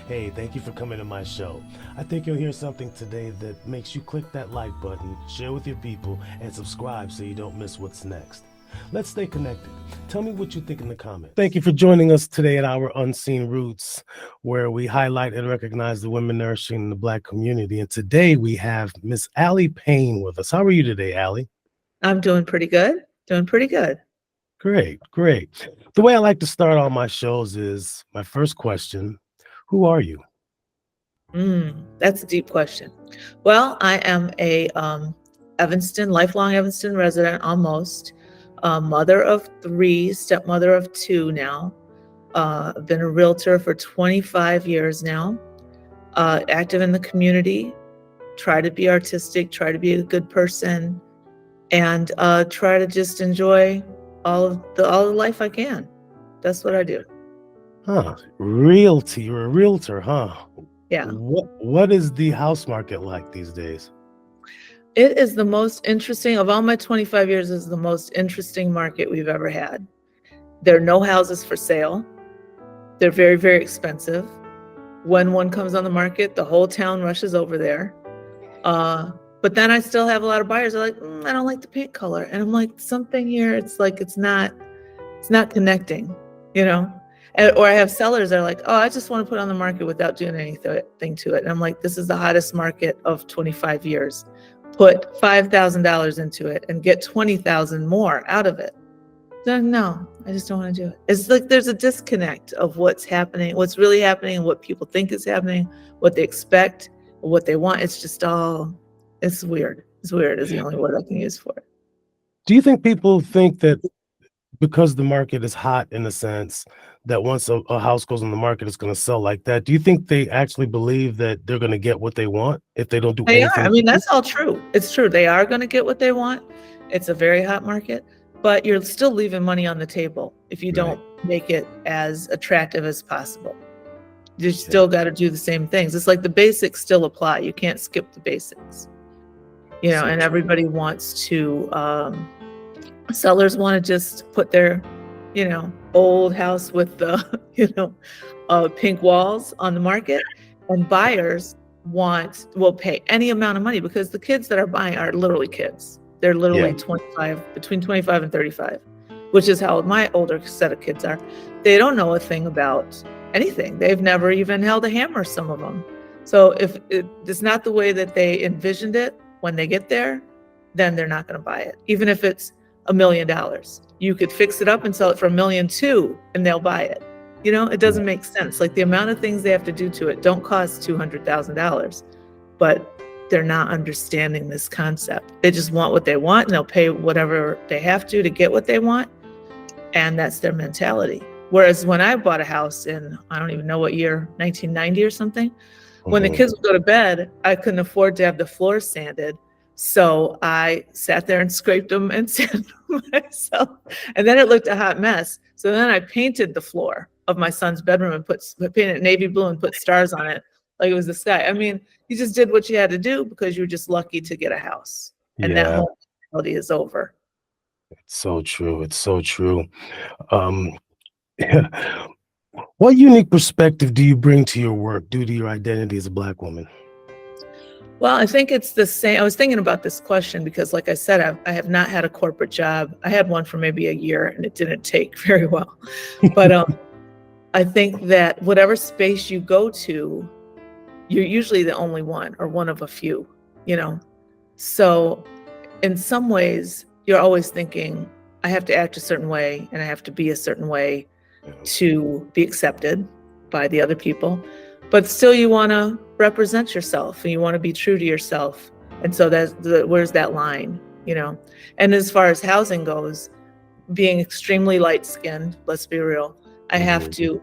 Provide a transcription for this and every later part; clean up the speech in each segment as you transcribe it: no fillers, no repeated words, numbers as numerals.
Hey, thank you for coming to my show. I think you'll hear something today that makes you click that like button, share with your people, and subscribe so you don't miss what's next. Let's stay connected. Tell me what you think in the comments. Thank you for joining us today at our Unseen Roots, where we highlight and recognize the women nourishing in the Black community. And today we have Miss Allie Payne with us. How are you today, Allie? I'm doing pretty good. Doing pretty good. Great, great. The way I like to start all my shows is my first question: who are you? That's a deep question. Well, I am a Evanston, lifelong Evanston resident, almost. Mother of three, stepmother of two now. I've been a realtor for 25 years now. Active in the community. Try to be artistic. Try to be a good person, and try to just enjoy all the life I can. That's what I do. Huh. Realty. You're a realtor, huh? Yeah. What is the house market like these days? It is the most interesting of all my 25 years is the most interesting market we've ever had. There are no houses for sale. They're very, very expensive. When one comes on the market, the whole town rushes over there. But then I still have a lot of buyers that are like, I don't like the paint color. And I'm like, something here, it's like it's not connecting, you know? Or I have sellers that are like, oh, I just want to put it on the market without doing anything to it. And I'm like, this is the hottest market of 25 years. Put $5,000 into it and get 20,000 more out of it. No, I just don't want to do it. It's like there's a disconnect of what's happening, what's really happening, what people think is happening, what they expect, what they want. It's just all, it's weird. It's weird is the only word I can use for it. Do you think people think that because the market is hot in a sense that once a house goes on the market, it's going to sell like that? Do you think they actually believe that they're going to get what they want if they don't do They are. anything I mean, different? that's all true. It's true. They are going to get what they want. It's a very hot market, but you're still leaving money on the table if you Right. don't make it as attractive as possible. You Yeah. still got to do the same things. It's like the basics still apply. You can't skip the basics, So and true. everybody wants to, sellers want to just put their, old house with the, pink walls on the market, and buyers will pay any amount of money because the kids that are buying are literally kids. They're Yeah. literally 25, between 25 and 35, which is how my older set of kids are. They don't know a thing about anything. They've never even held a hammer, some of them. So if it's not the way that they envisioned it when they get there, then they're not going to buy it. Even if it's $1 million, you could fix it up and sell it for $1.2 million and they'll buy it. It doesn't make sense. Like the amount of things they have to do to it don't cost $200,000, but they're not understanding this concept. They just want what they want and they'll pay whatever they have to get what they want. And that's their mentality. Whereas when I bought a house in, I don't even know what year, 1990 or something, when the kids would go to bed, I couldn't afford to have the floors sanded. So I sat there and scraped them and sanded them myself. And then it looked a hot mess. So then I painted the floor of my son's bedroom and painted it navy blue and put stars on it like it was the sky. I mean, you just did what you had to do because you were just lucky to get a house. And that Yeah. whole mentality is over. It's so true. It's so true. Um, what unique perspective do you bring to your work due to your identity as a Black woman? Well, I think it's the same. I was thinking about this question because, like I said, I have not had a corporate job. I had one for maybe a year and it didn't take very well. But I think that whatever space you go to, you're usually the only one or one of a few, So in some ways, you're always thinking, I have to act a certain way and I have to be a certain way to be accepted by the other people. But still you want to represent yourself and you want to be true to yourself. And so where's that line, And as far as housing goes, being extremely light-skinned, let's be real, I have to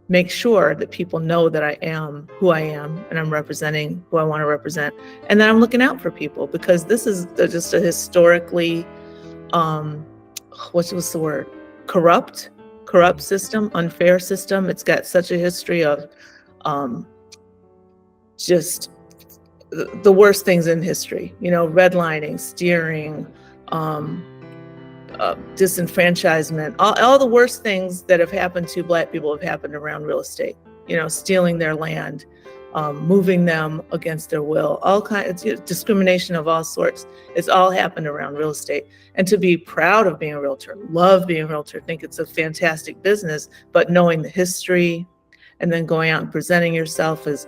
make sure that people know that I am who I am and I'm representing who I want to represent. And then I'm looking out for people because this is just a historically, what's the word? Corrupt system, unfair system. It's got such a history of just the worst things in history, redlining, steering, disenfranchisement, all the worst things that have happened to Black people have happened around real estate. stealing their land, moving them against their will, all kinds of discrimination of all sorts. It's all happened around real estate. And to be proud of being a realtor, love being a realtor, think it's a fantastic business, but knowing the history and then going out and presenting yourself as,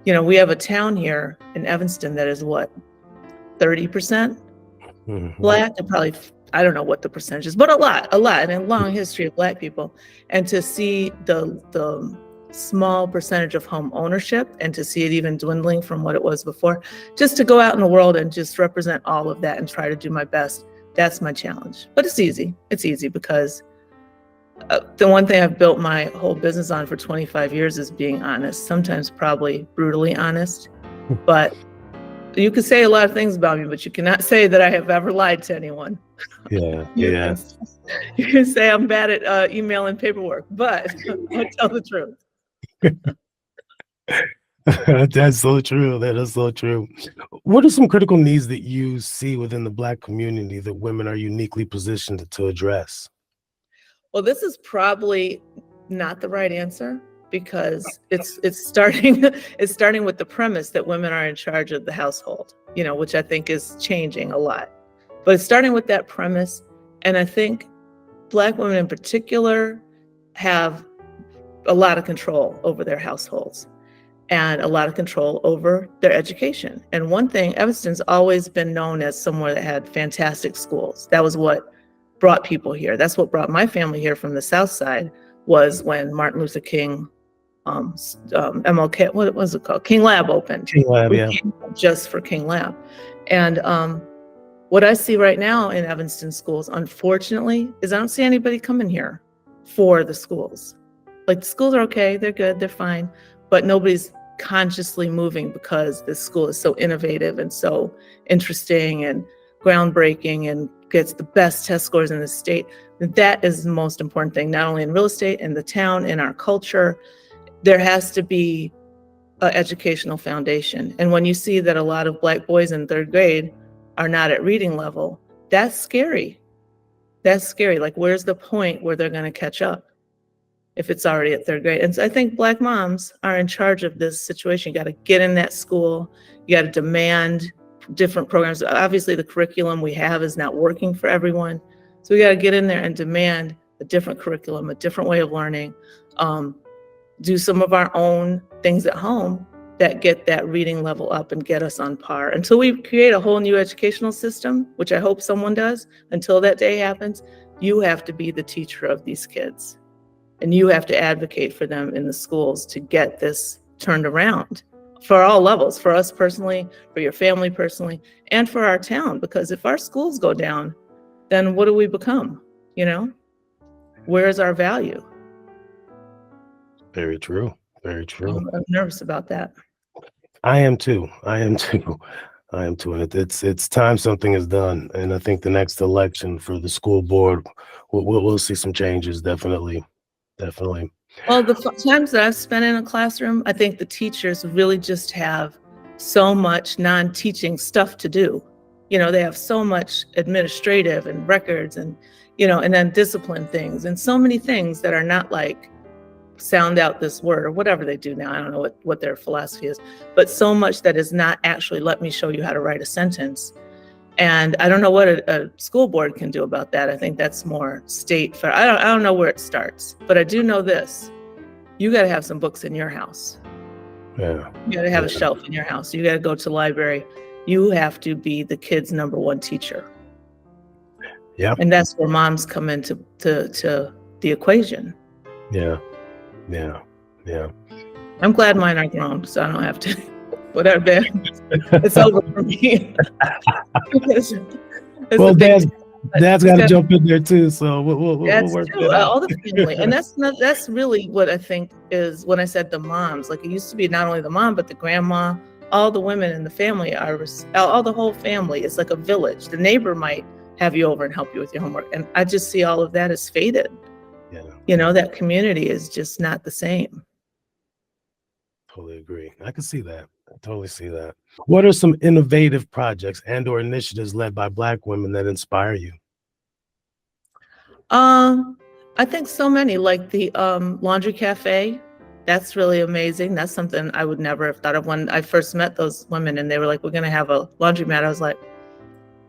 we have a town here in Evanston that is what, 30% Black, and probably, I don't know what the percentage is, but a lot, and a long history of Black people. And to see the small percentage of home ownership and to see it even dwindling from what it was before, just to go out in the world and just represent all of that and try to do my best. That's my challenge. But it's easy. It's easy because the one thing I've built my whole business on for 25 years is being honest, sometimes probably brutally honest. But you can say a lot of things about me, but you cannot say that I have ever lied to anyone. Yeah. You can say I'm bad at emailing paperwork, but I tell the truth. That's so true. That is so true. What are some critical needs that you see within the Black community that women are uniquely positioned to address? Well, this is probably not the right answer because it's starting with the premise that women are in charge of the household, which I think is changing a lot. But it's starting with that premise, and I think Black women in particular have a lot of control over their households and a lot of control over their education. And one thing, Evanston's always been known as somewhere that had fantastic schools. That was what brought people here. That's what brought my family here from the South Side, was when Martin Luther King, MLK, what was it called? King Lab opened. King Lab, yeah. Just for King Lab. And what I see right now in Evanston schools, unfortunately, is I don't see anybody coming here for the schools. Like, the schools are okay, they're good, they're fine, but nobody's consciously moving because this school is so innovative and so interesting and groundbreaking and gets the best test scores in the state. That is the most important thing, not only in real estate, in the town, in our culture. There has to be an educational foundation. And when you see that a lot of Black boys in third grade are not at reading level, that's scary. That's scary. Like, where's the point where they're going to catch up if it's already at third grade? And so I think Black moms are in charge of this situation. You got to get in that school. You got to demand different programs. Obviously, the curriculum we have is not working for everyone. So we got to get in there and demand a different curriculum, a different way of learning, do some of our own things at home that get that reading level up and get us on par. Until we create a whole new educational system, which I hope someone does, until that day happens, you have to be the teacher of these kids. And you have to advocate for them in the schools to get this turned around for all levels, for us personally, for your family personally, and for our town. Because if our schools go down, then what do we become? Where is our value? Very true. Very true. I'm nervous about that. I am too. And it's time something is done. And I think the next election for the school board, we'll see some changes. Definitely. Well, the times that I've spent in a classroom, I think the teachers really just have so much non-teaching stuff to do. They have so much administrative and records and, and then discipline things and so many things that are not like sound out this word or whatever they do now. I don't know what their philosophy is, but so much that is not actually, let me show you how to write a sentence. And I don't know what a school board can do about that. I think that's more state. I don't know where it starts, but I do know this. You got to have some books in your house. Yeah. You got to have a shelf in your house. You got to go to the library. You have to be the kid's number one teacher. Yeah. And that's where moms come into the equation. Yeah. I'm glad mine are grown, so I don't have to. Whatever, it's over for me. it's well, Dad's got to jump in there too. So we'll work it out. All the family, and that's really what I think is when I said the moms. Like, it used to be not only the mom but the grandma. All the women in the family all the whole family. It's like a village. The neighbor might have you over and help you with your homework, and I just see all of that as faded. Yeah. That community is just not the same. Totally agree. I can see that. I totally see that. What are some innovative projects and/or initiatives led by Black women that inspire you? I think so many, like the laundry cafe That's really amazing. That's something I would never have thought of when I first met those women and they were like, we're going to have a laundromat. I was like,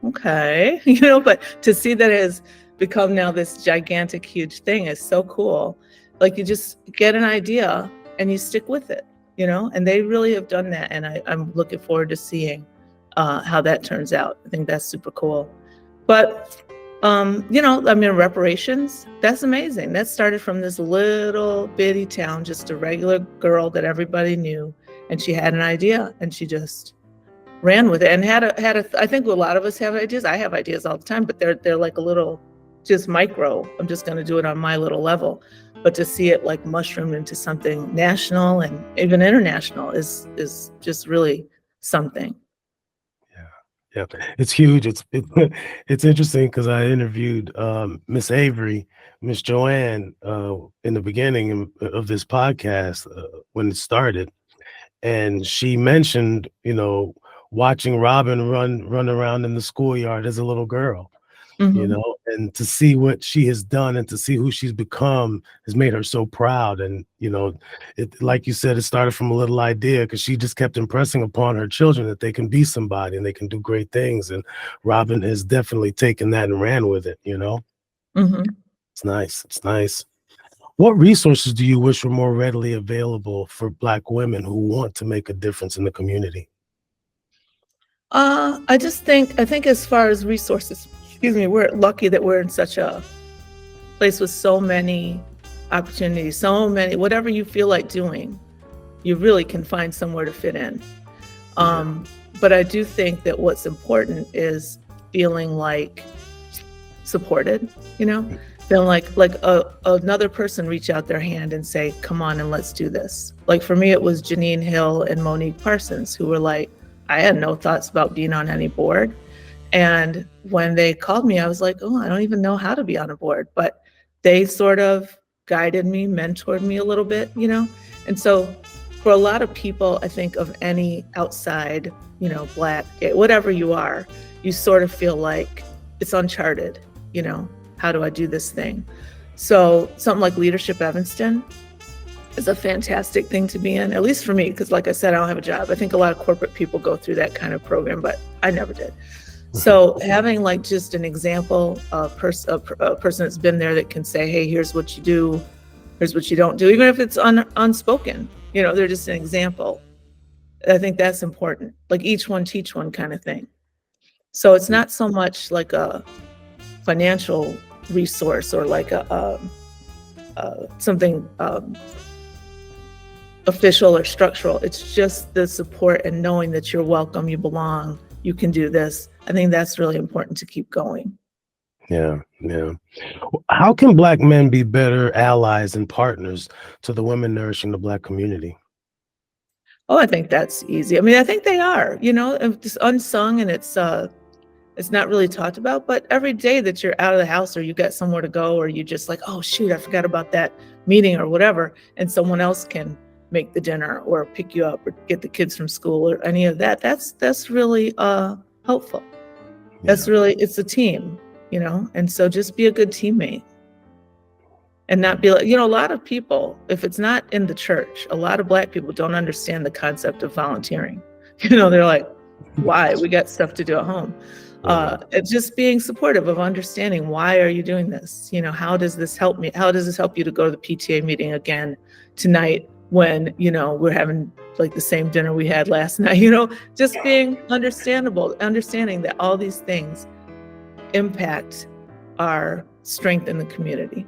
okay, but to see that it has become now this gigantic, huge thing is so cool. Like you just get an idea and you stick with it, and they really have done that. And I'm looking forward to seeing how that turns out. I think that's super cool. But, reparations, that's amazing. That started from this little bitty town, just a regular girl that everybody knew. And she had an idea and she just ran with it and I think a lot of us have ideas. I have ideas all the time, but they're like a little just micro. I'm just going to do it on my little level. But to see it like mushroom into something national and even international is just really something. Yeah, it's huge. It's interesting because I interviewed Miss Avery, Miss Joanne, in the beginning of this podcast when it started, and she mentioned, watching Robin run around in the schoolyard as a little girl, Mhm. and to see what she has done and to see who she's become has made her so proud. And, it, like you said, it started from a little idea because she just kept impressing upon her children that they can be somebody and they can do great things. And Robin has definitely taken that and ran with it. Mhm. It's nice. It's nice. What resources do you wish were more readily available for Black women who want to make a difference in the community? I think as far as resources, excuse me, we're lucky that we're in such a place with so many opportunities, so many, whatever you feel like doing, you really can find somewhere to fit in. Yeah. But I do think that what's important is feeling like supported, feeling like another person reach out their hand and say, come on and let's do this. Like for me, it was Janine Hill and Monique Parsons who were like, I had no thoughts about being on any board. And when they called me, I was like, oh, I don't even know how to be on a board. But they sort of guided me, mentored me a little bit, And so for a lot of people, I think of any outside, Black, whatever you are, you sort of feel like it's uncharted, how do I do this thing? So something like Leadership Evanston is a fantastic thing to be in, at least for me, because like I said, I don't have a job. I think a lot of corporate people go through that kind of program, but I never did. So having like just an example of a person that's been there that can say, hey, here's what you do, here's what you don't do, even if it's unspoken, they're just an example. I think that's important, like each one teach one kind of thing. So it's not so much like a financial resource or like something official or structural. It's just the support and knowing that you're welcome, you belong, you can do this. I think that's really important to keep going. Yeah, yeah. How can Black men be better allies and partners to the women nourishing the Black community? Oh, I think that's easy. I mean, I think they are, it's unsung and it's not really talked about, but every day that you're out of the house or you got somewhere to go or you just like, oh shoot, I forgot about that meeting or whatever, and someone else can make the dinner or pick you up or get the kids from school or any of that, that's really helpful. That's Yeah. really, it's a team, and so just be a good teammate and not be like, a lot of people, if it's not in the church, a lot of Black people don't understand the concept of volunteering. They're like, why? We got stuff to do at home. It's just being supportive of understanding, why are you doing this? How does this help me? How does this help you to go to the PTA meeting again tonight when, we're having like the same dinner we had last night, just being understanding that all these things impact our strength in the community.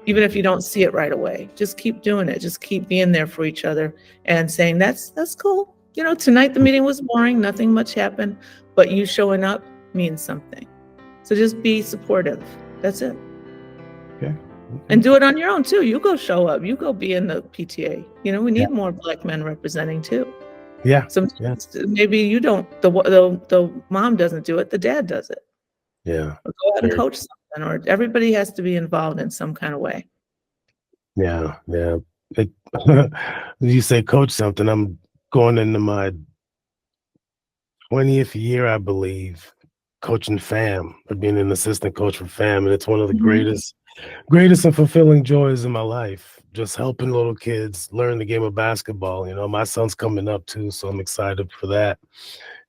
Even if you don't see it right away, just keep doing it. Just keep being there for each other and saying, that's cool. Tonight the meeting was boring, nothing much happened, but you showing up means something. So just be supportive. That's it. Okay. And do it on your own too. You go show up. You go be in the PTA. We need Yeah. more Black men representing too. Yeah. Sometimes maybe you don't. The mom doesn't do it. The dad does it. Yeah. Or go out and Very- coach something. Or everybody has to be involved in some kind of way. Yeah. Yeah. You say coach something. I'm going into my 20th year, I believe, coaching FAM or being an assistant coach for FAM. And it's one of the Mhm. greatest and fulfilling joys in my life. just helping little kids learn the game of basketball. You know, my son's coming up too, so I'm excited for that.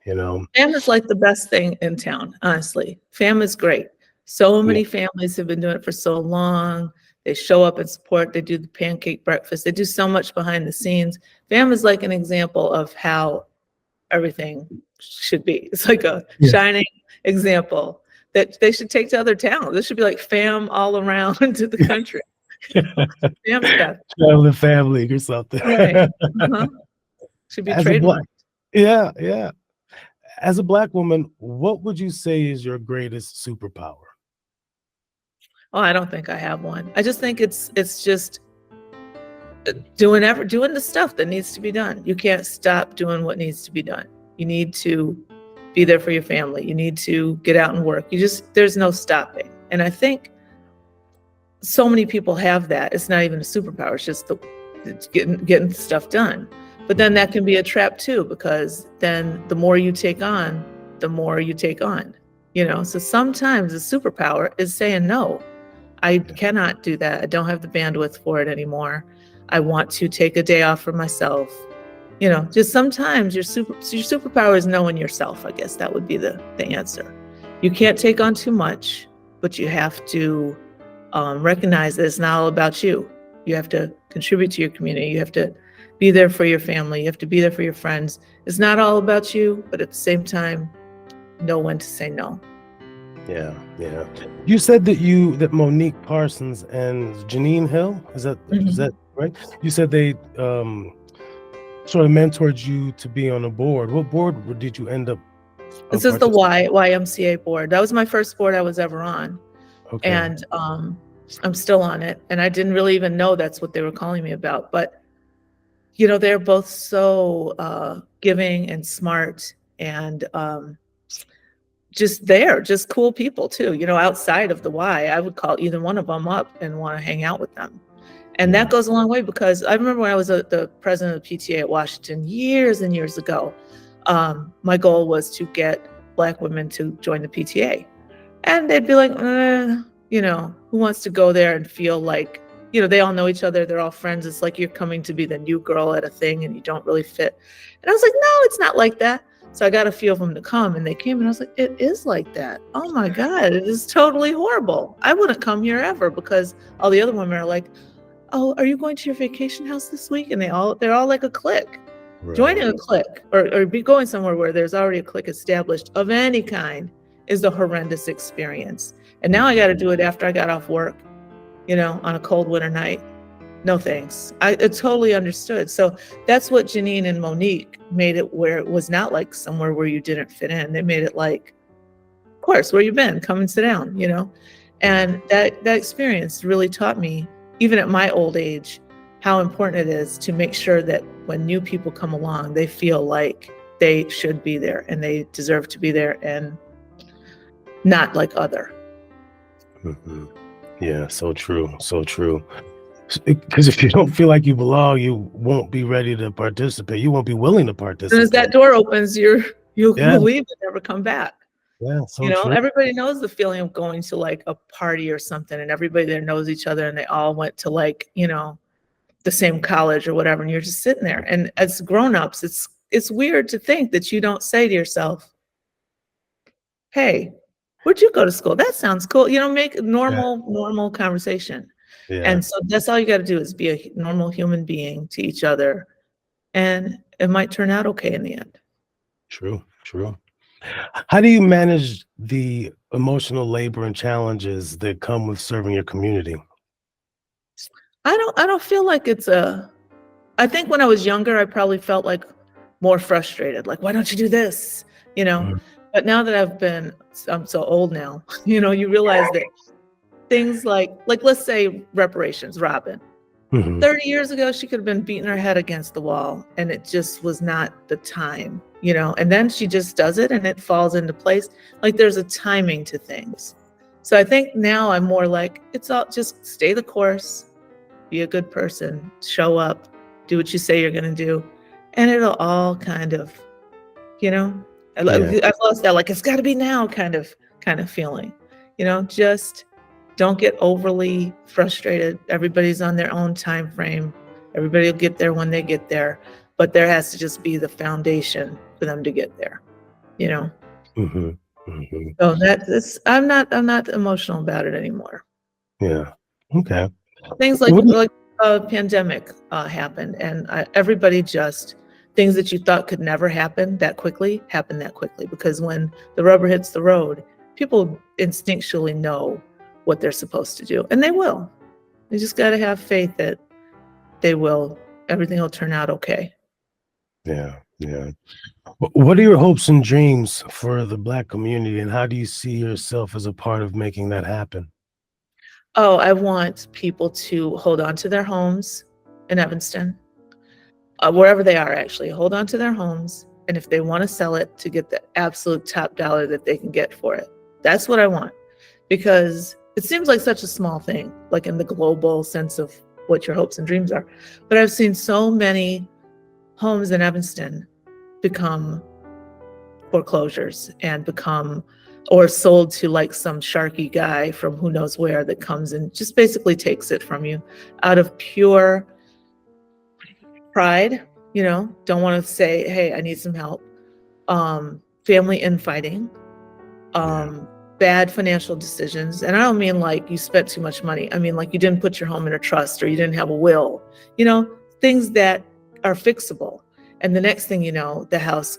You know, Fam is like the best thing in town, honestly. Fam is great. So yeah, many families have been doing it for so long. They show up and support. They do the pancake breakfast. They do so much behind the scenes. Fam is like an example of how everything should be. It's like a yeah. shining example that they should take to other towns. This should be like fam all around to the country. Fam stuff. Traveling family or something. Right. Uh-huh. Should be As a black, trademarked. yeah, yeah. As a black woman, what would you say is your greatest superpower? Oh, I don't think I have one. I just think it's just doing the stuff that needs to be done. You can't stop doing what needs to be done. You need to be there for your family. You need to get out and work. There's no stopping. And I think so many people have that. It's not even a superpower. It's getting stuff done. But then that can be a trap too, because then the more you take on, the more you take on. So sometimes the superpower is saying no. I cannot do that. I don't have the bandwidth for it anymore. I want to take a day off for myself. Just sometimes your superpower is knowing yourself. I guess that would be the answer. You can't take on too much, but you have to recognize that it's not all about you. You have to contribute to your community. You have to be there for your family. You have to be there for your friends. It's not all about you, but at the same time, know when to say no. Yeah, yeah. You said that Monique Parsons and Janine Hill, is that right? You said they sort of mentored you to be on a board. What board did you end up This is the YMCA board. That was my first board I was ever on. Okay. And I'm still on it. And I didn't really even know that's what they were calling me about. But, they're both so giving and smart and just cool people too. Outside of the Y, I would call either one of them up and want to hang out with them. And that goes a long way, because I remember when I was the president of the PTA at Washington years and years ago, my goal was to get Black women to join the PTA. And they'd be like, who wants to go there and feel like, they all know each other. They're all friends. It's like you're coming to be the new girl at a thing and you don't really fit. And I was like, no, it's not like that. So I got a few of them to come, and they came, and I was like, it is like that. Oh my God, it is totally horrible. I wouldn't come here ever, because all the other women are like, oh, are you going to your vacation house this week? And they're all like a clique. Right. Joining a clique or be going somewhere where there's already a clique established of any kind is a horrendous experience. And now I got to do it after I got off work, on a cold winter night. No thanks. I totally understood. So that's what Janine and Monique made it, where it was not like somewhere where you didn't fit in. They made it like, of course, where you been? Come and sit down, And that experience really taught me, even at my old age, how important it is to make sure that when new people come along, they feel like they should be there and they deserve to be there, and not like other. Mm-hmm. Yeah, so true. So true. Because if you don't feel like you belong, you won't be ready to participate. You won't be willing to participate. As that door opens, you'll leave and never come back. Yeah, so true. Everybody knows the feeling of going to like a party or something, and everybody there knows each other, and they all went to like, the same college or whatever, and you're just sitting there. And as grown-ups, it's weird to think that you don't say to yourself, hey, where'd you go to school? That sounds cool. Make normal conversation. Yeah. And so that's all you got to do, is be a normal human being to each other, and it might turn out okay in the end. True. How do you manage the emotional labor and challenges that come with serving your community? I don't feel like I think when I was younger, I probably felt like more frustrated. Like, why don't you do this? Mm-hmm. But now that I'm so old now, you realize that things like let's say reparations, Robin. Mm-hmm. 30 years ago, she could have been beating her head against the wall, and it just was not the time, and then she just does it and it falls into place. Like, there's a timing to things. So I think now I'm more like, it's all just stay the course, be a good person, show up, do what you say you're going to do. And it'll all kind of, I've lost that, like, it's got to be now kind of feeling, just don't get overly frustrated. Everybody's on their own time frame. Everybody will get there when they get there, but there has to just be the foundation for them to get there, you know? Mm-hmm. Mm-hmm. So I'm not emotional about it anymore. Yeah. Okay. Things What do you- like a pandemic happened, and everybody just, things that you thought could never happen that quickly happen that quickly, because when the rubber hits the road, people instinctually know what they're supposed to do, and they will. You just got to have faith that they will. Everything will turn out okay. Yeah. Yeah. What are your hopes and dreams for the Black community, and how do you see yourself as a part of making that happen? Oh, I want people to hold on to their homes in Evanston, wherever they are, actually. Hold on to their homes. And if they want to sell it, to get the absolute top dollar that they can get for it. That's what I want. Because it seems like such a small thing, like in the global sense of what your hopes and dreams are. But I've seen so many homes in Evanston become foreclosures and become, or sold to like some sharky guy from who knows where that comes and just basically takes it from you out of pure pride, don't want to say, hey, I need some help. Family infighting, bad financial decisions. And I don't mean like you spent too much money. I mean like you didn't put your home in a trust, or you didn't have a will, things that are fixable. And the next thing you know, the house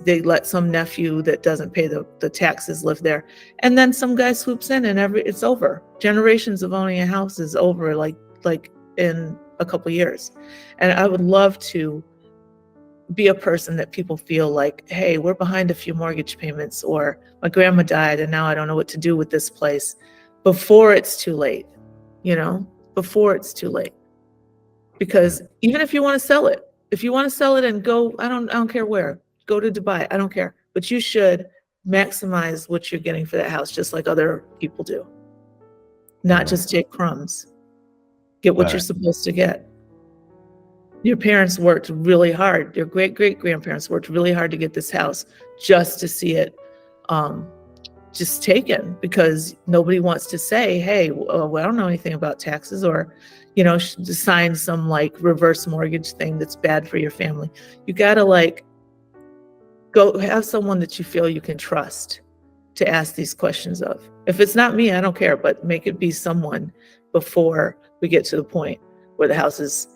they let some nephew that doesn't pay the taxes live there. And then some guy swoops in and it's over. Generations of owning a house is over like in a couple years. And I would love to be a person that people feel like, hey, we're behind a few mortgage payments, or my grandma died and now I don't know what to do with this place, before it's too late, before it's too late. Because even if you want to sell it, and go, I don't care where, go to Dubai, I don't care. But you should maximize what you're getting for that house, just like other people do. Not just take crumbs. Get what you're supposed to get. Your parents worked really hard. Your great-great-grandparents worked really hard to get this house, just to see it just taken, because nobody wants to say, hey, well, I don't know anything about taxes, or sign some like reverse mortgage thing that's bad for your family. You gotta go have someone that you feel you can trust to ask these questions of. If it's not me, I don't care, but make it be someone before we get to the point where the house is,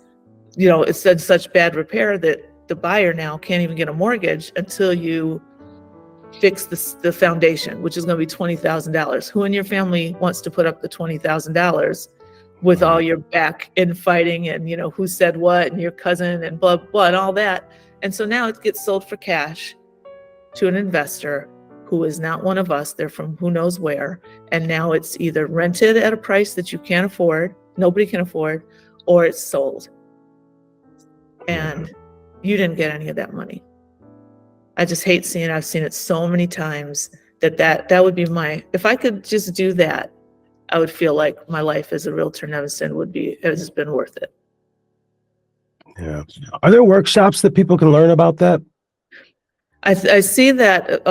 it's in such bad repair that the buyer now can't even get a mortgage until you fix the foundation, which is going to be $20,000. Who in your family wants to put up the $20,000 with all your back infighting and who said what, and your cousin and blah blah and all that? And so now it gets sold for cash to an investor who is not one of us. They're from who knows where, and now it's either rented at a price that you can't afford, nobody can afford, or it's sold, and you didn't get any of that money. I just hate seeing it. I've seen it so many times that would be if I could just do that, I would feel like my life as a realtor in Evanston has been worth it. Yeah. Are there workshops that people can learn about that? I see that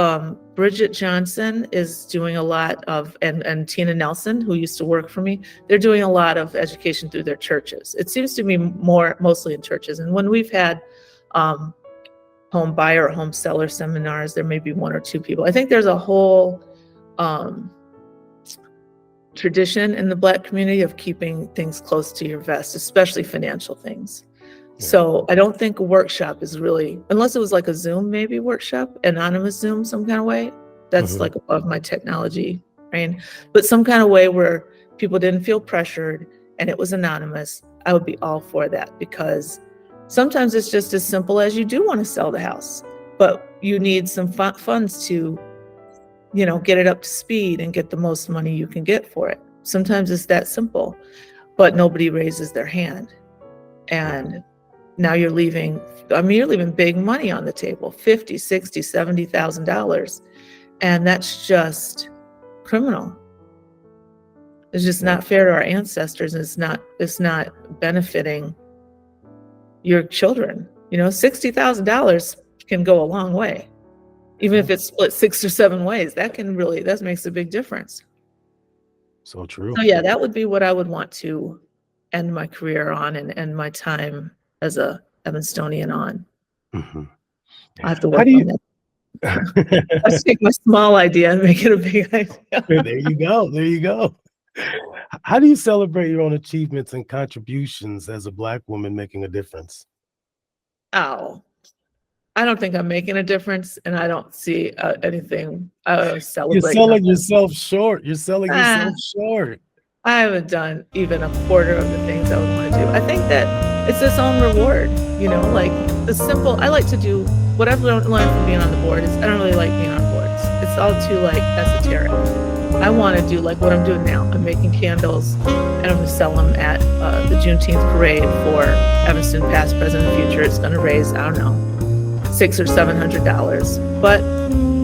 Bridget Johnson is doing a lot of, and Tina Nelson, who used to work for me, they're doing a lot of education through their churches. It seems to be mostly in churches. And when we've had home buyer or home seller seminars, there may be one or two people. I think there's a whole tradition in the Black community of keeping things close to your vest, especially financial things. Yeah. So I don't think a workshop is really, unless it was like a Zoom maybe workshop, anonymous Zoom some kind of way. That's like above my technology brain. But some kind of way where people didn't feel pressured and it was anonymous, I would be all for that, because sometimes it's just as simple as you do want to sell the house, but you need some funds to, get it up to speed and get the most money you can get for it. Sometimes it's that simple, but nobody raises their hand. And now you're leaving big money on the table, $50,000, $60,000, $70,000. And that's just criminal. It's just not fair to our ancestors, and it's not benefiting your children. $60,000 can go a long way, even if it's split $6,000 or $7,000 ways. That can that makes a big difference. So true. So yeah, that would be what I would want to end my career on and end my time as a Evanstonian on. Hmm. I have to How work do on you? that. Let's take my small idea and make it a big idea. There you go. There you go. How do you celebrate your own achievements and contributions as a Black woman making a difference? Oh, I don't think I'm making a difference, and I don't see anything You're celebrate selling nothing. yourself short. You're selling Ah, yourself short. I haven't done even a quarter of the things I would want to do. I think that it's its own reward, like the simple. I like to do what I've learned from being on the board is I don't really like being on boards. It's all too like esoteric. I want to do like what I'm doing now. I'm making candles, and I'm going to sell them at the Juneteenth parade for Evanston, past, present, and future. It's going to raise, I don't know, $600 or $700. But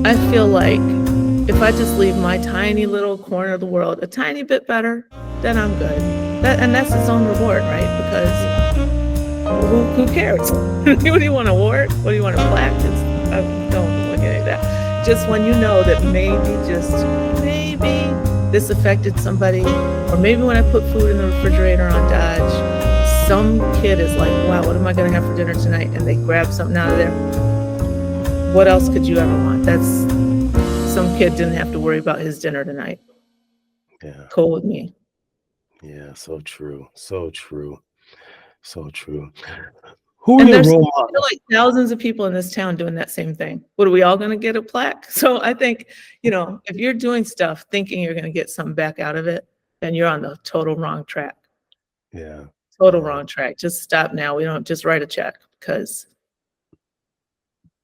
I feel like if I just leave my tiny little corner of the world a tiny bit better, then I'm good. And that's its own reward, right? Because who cares? What do you want, an award? What do you want, a plaque? I don't look at that. Just when you know that maybe this affected somebody, or maybe when I put food in the refrigerator on Dodge, some kid is like, wow, what am I going to have for dinner tonight? And they grab something out of there. What else could you ever want? Some kid didn't have to worry about his dinner tonight. Yeah. Cool with me. Yeah. So true. So true. So true. Who are And your there's role models? like thousands of people in this town doing that same thing. What, are we all going to get a plaque? So I think, if you're doing stuff thinking you're going to get something back out of it, then you're on the total wrong track. Yeah. Total wrong track. Just stop now. We don't just write a check because.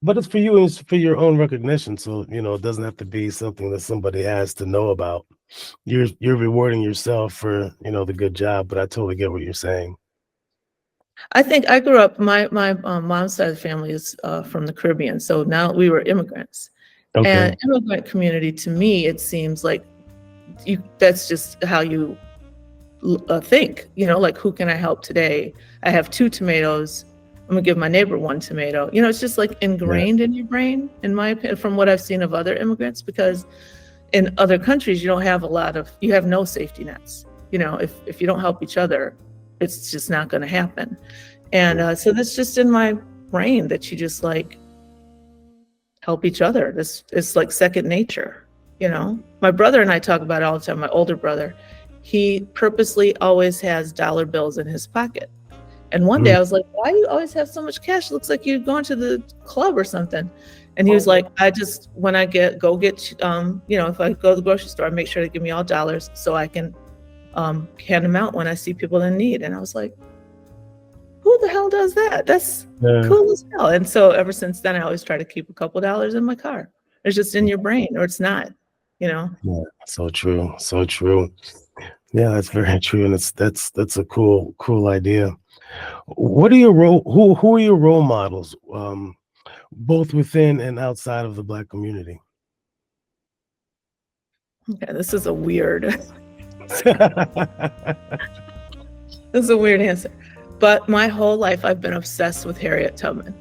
But it's for you, it's for your own recognition. So, it doesn't have to be something that somebody has to know about. You're rewarding yourself for, the good job, but I totally get what you're saying. I think I grew up, my mom's side of the family is from the Caribbean. So now we were immigrants. Okay. And immigrant community, to me, it seems like that's just how you think, like, who can I help today? I have 2 tomatoes. I'm gonna give my neighbor 1 tomato. It's just like ingrained in your brain, in my opinion, from what I've seen of other immigrants, because in other countries, you have no safety nets. If you don't help each other, it's just not going to happen. And so that's just in my brain, that you just like help each other. This is like second nature. My brother and I talk about it all the time. My older brother, he purposely always has dollar bills in his pocket. And one day I was like, why do you always have so much cash? It looks like you're going to the club or something. And he was like, when I if I go to the grocery store, I make sure to give me all dollars so I can hand them out when I see people in need. And I was like, who the hell does that? That's cool as hell. And so ever since then, I always try to keep a couple dollars in my car. It's just in your brain, or it's not, Yeah, so true. So true. Yeah, that's very true. And that's a cool idea. What are your who are your role models, both within and outside of the Black community? Okay, this is a weird answer. But my whole life, I've been obsessed with Harriet Tubman.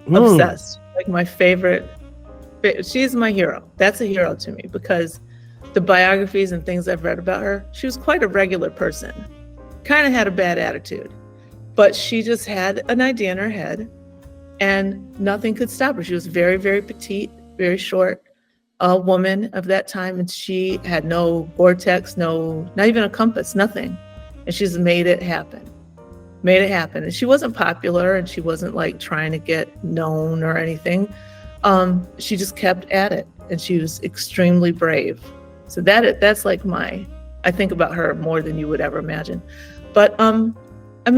Obsessed. Like my favorite. She's my hero. That's a hero to me, because the biographies and things I've read about her, she was quite a regular person. Kind of had a bad attitude. But she just had an idea in her head, and nothing could stop her. She was very, very petite, very short, a woman of that time, and she had no vortex, not even a compass, nothing. And she's made it happen. And she wasn't popular, and she wasn't like trying to get known or anything. She just kept at it, and she was extremely brave. So that's like I think about her more than you would ever imagine. But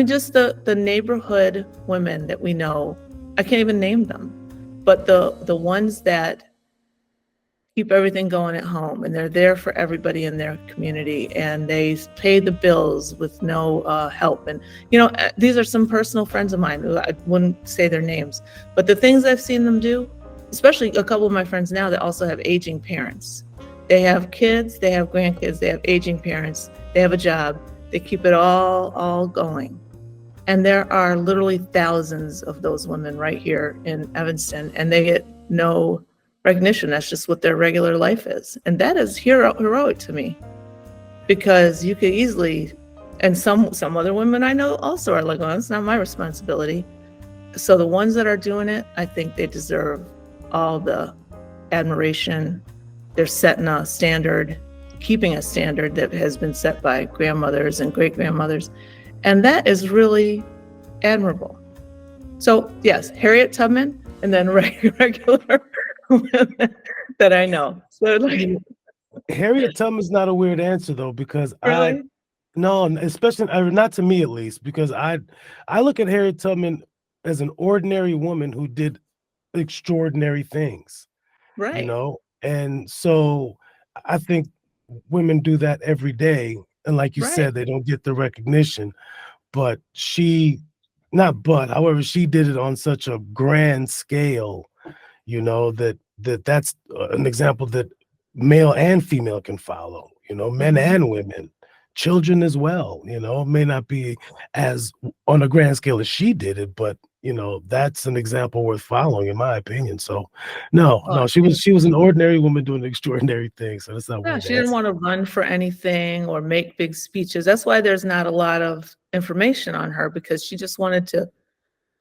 just the neighborhood women that we know, I can't even name them, but the ones that keep everything going at home, and they're there for everybody in their community, and they pay the bills with no help. And these are some personal friends of mine who I wouldn't say their names, but the things I've seen them do, especially a couple of my friends now that also have aging parents. They have kids, they have grandkids, they have aging parents, they have a job, they keep it all going. And there are literally thousands of those women right here in Evanston, and they get no recognition. That's just what their regular life is. And that is heroic to me. because you could easily, and some other women I know also are like, well, it's not my responsibility. So the ones that are doing it, I think they deserve all the admiration. They're setting a standard, keeping a standard that has been set by grandmothers and great grandmothers. And that is really admirable. So yes, Harriet Tubman, and then regular women that I know. So like, Harriet Tubman's not a weird answer though, because really? no, especially not to me at least, because I look at Harriet Tubman as an ordinary woman who did extraordinary things, Right. and so I think women do that every day, and like you Right. said, they don't get the recognition, but however, she did it on such a grand scale, that's an example that male and female can follow, men Mhm. and women, children as well, it may not be as on a grand scale as she did it, but that's an example worth following in my opinion. So no, Oh, she was an ordinary woman doing extraordinary things, so that's not yeah, weird to she didn't answer. want to run for anything or make big speeches. That's why there's not a lot of information on her, because she just wanted to,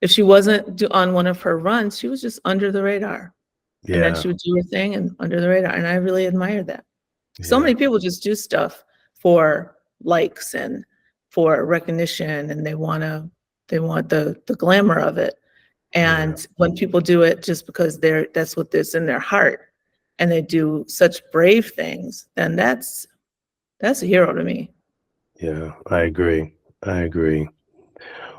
if she wasn't on one of her runs, she was just under the radar. And then Yeah, she would do her thing and under the radar. And I really admire that. So yeah, many people just do stuff for likes and for recognition, and they want the glamour of it. yeah, And when people do it just because that's what is in their heart, and they do such brave things, then that's a hero to me. yeah, I agree.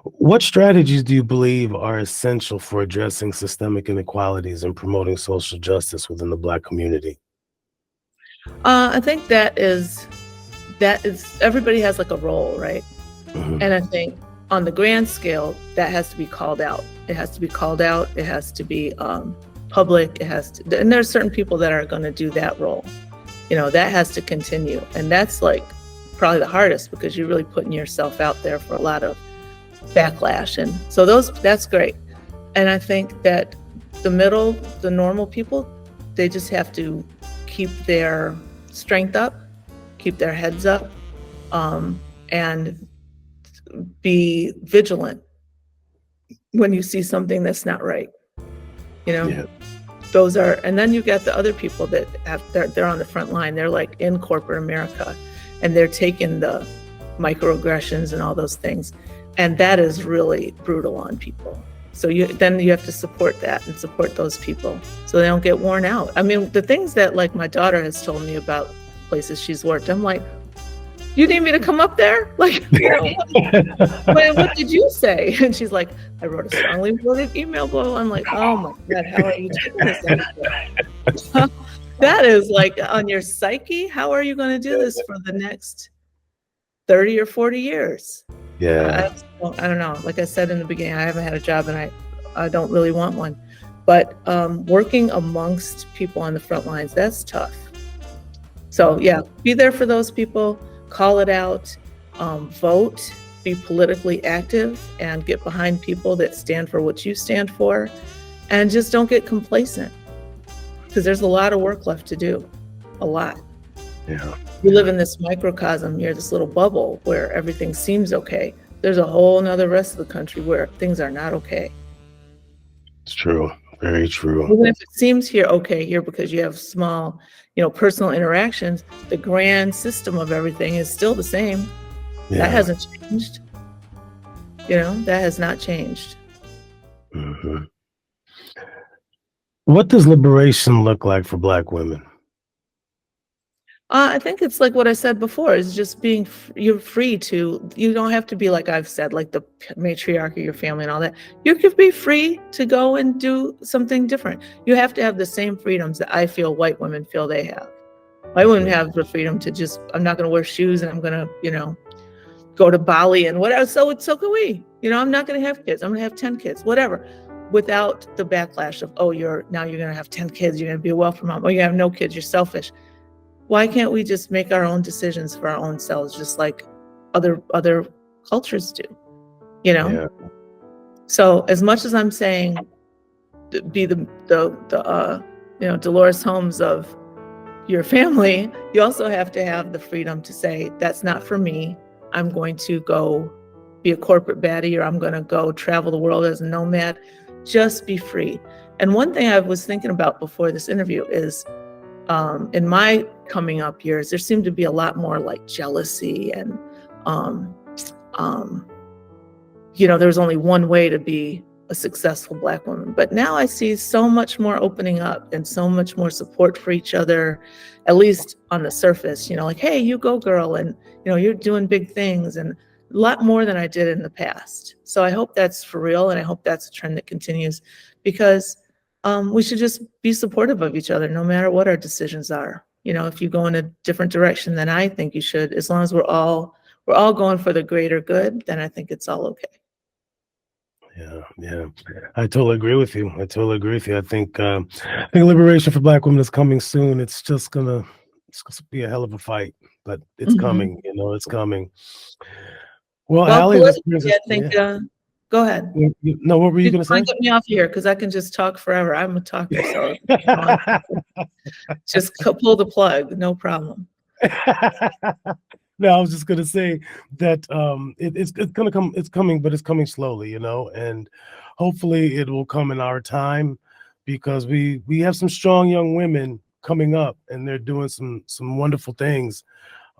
What strategies do you believe are essential for addressing systemic inequalities and promoting social justice within the Black community? I think that is everybody has like a role, right? Mhm. And I think on the grand scale, that has to be called out. It has to be called out. It has to be public. It has to, and there's certain people that are going to do that role. That has to continue, and that's like probably the hardest, because you're really putting yourself out there for a lot of backlash, and so that's great. And I think that the normal people, they just have to keep their strength up, keep their heads up, and be vigilant when you see something that's not right. You know, Yeah, and then you get the other people that they're on the front line. They're like in corporate America, and they're taking the microaggressions and all those things, and that is really brutal on people. So you have to support that and support those people so they don't get worn out. I mean, the things that like my daughter has told me about places she's worked, I'm like, you need me to come up there? Like, what did you say? And she's like, I wrote a strongly worded email. Blah. I'm like, oh my God, how are you taking this? That is like on your psyche. How are you going to do this for the next 30 or 40 years? yeah, I don't know. Like I said in the beginning, I haven't had a job, and I don't really want one. But working amongst people on the front lines, that's tough. So yeah, be there for those people, call it out, vote, be politically active, and get behind people that stand for what you stand for, and just don't get complacent, because there's a lot of work left to do, a lot. yeah. You live in this microcosm, you're this little bubble where everything seems okay. There's a whole nother rest of the country where things are not okay. It's true. Very true. Even if it seems okay here because you have small, personal interactions, the grand system of everything is still the same. That Yeah. hasn't changed. That has not changed. Mhm. What does liberation look like for Black women? I think it's like what I said before, is just you're free to, you don't have to be like I've said, like the matriarch of your family and all that. You could be free to go and do something different. You have to have the same freedoms that I feel white women feel they have. White women have the freedom to just, I'm not going to wear shoes, and I'm going to, go to Bali and whatever. So can we. I'm not going to have kids. I'm going to have 10 kids, whatever, without the backlash of, oh, now you're going to have 10 kids. You're going to be a welfare mom. Oh, you have no kids. You're selfish. Why can't we just make our own decisions for our own selves, just like other cultures do? Yeah. So as much as I'm saying, be the Dolores Holmes of your family, you also have to have the freedom to say, that's not for me. I'm going to go be a corporate baddie, or I'm going to go travel the world as a nomad. Just be free. And one thing I was thinking about before this interview is, in my coming up years, there seemed to be a lot more like jealousy and, there was only one way to be a successful Black woman. But now I see so much more opening up and so much more support for each other, at least on the surface, like, hey, you go girl, and, you're doing big things, and a lot more than I did in the past. So I hope that's for real, and I hope that's a trend that continues, because we should just be supportive of each other no matter what our decisions are. If you go in a different direction than I think you should, as long as we're all going for the greater good, then I think it's all okay. Yeah. I totally agree with you. I think liberation for Black women is coming soon. It's gonna be a hell of a fight, but it's coming. It's coming. Well, Allie, this brings politically, us. I think. Go ahead. No, what were you gonna say? Get me off here, because I can just talk forever. I'm a talker, so just pull the plug, no problem. No, I was just gonna say that it's gonna come. It's coming, but it's coming slowly, and hopefully it will come in our time, because we have some strong young women coming up, and they're doing some wonderful things.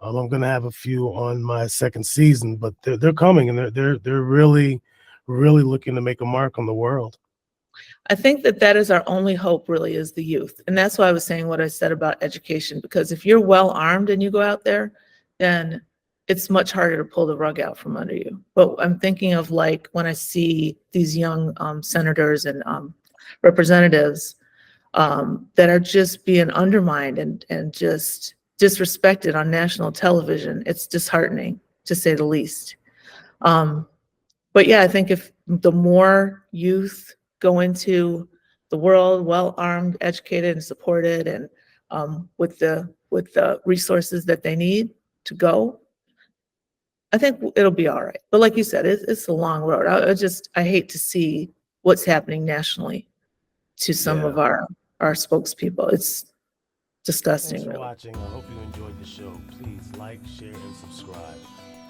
I'm gonna have a few on my second season, but they're coming, and they're really looking to make a mark on the world. I think that is our only hope, really, is the youth. And that's why I was saying what I said about education, because if you're well armed and you go out there, then it's much harder to pull the rug out from under you. But I'm thinking of, like, when I see these young senators and representatives that are just being undermined and just disrespected on national television, it's disheartening, to say the least. But yeah, I think if the more youth go into the world well-armed, educated, and supported, and with the resources that they need to go, I think it'll be all right. But like you said, it's a long road. I hate to see what's happening nationally to some of our spokespeople. It's disgusting. Thanks for really. watching. I hope you enjoyed the show. Please like, share, and subscribe.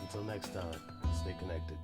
Until next time, stay connected.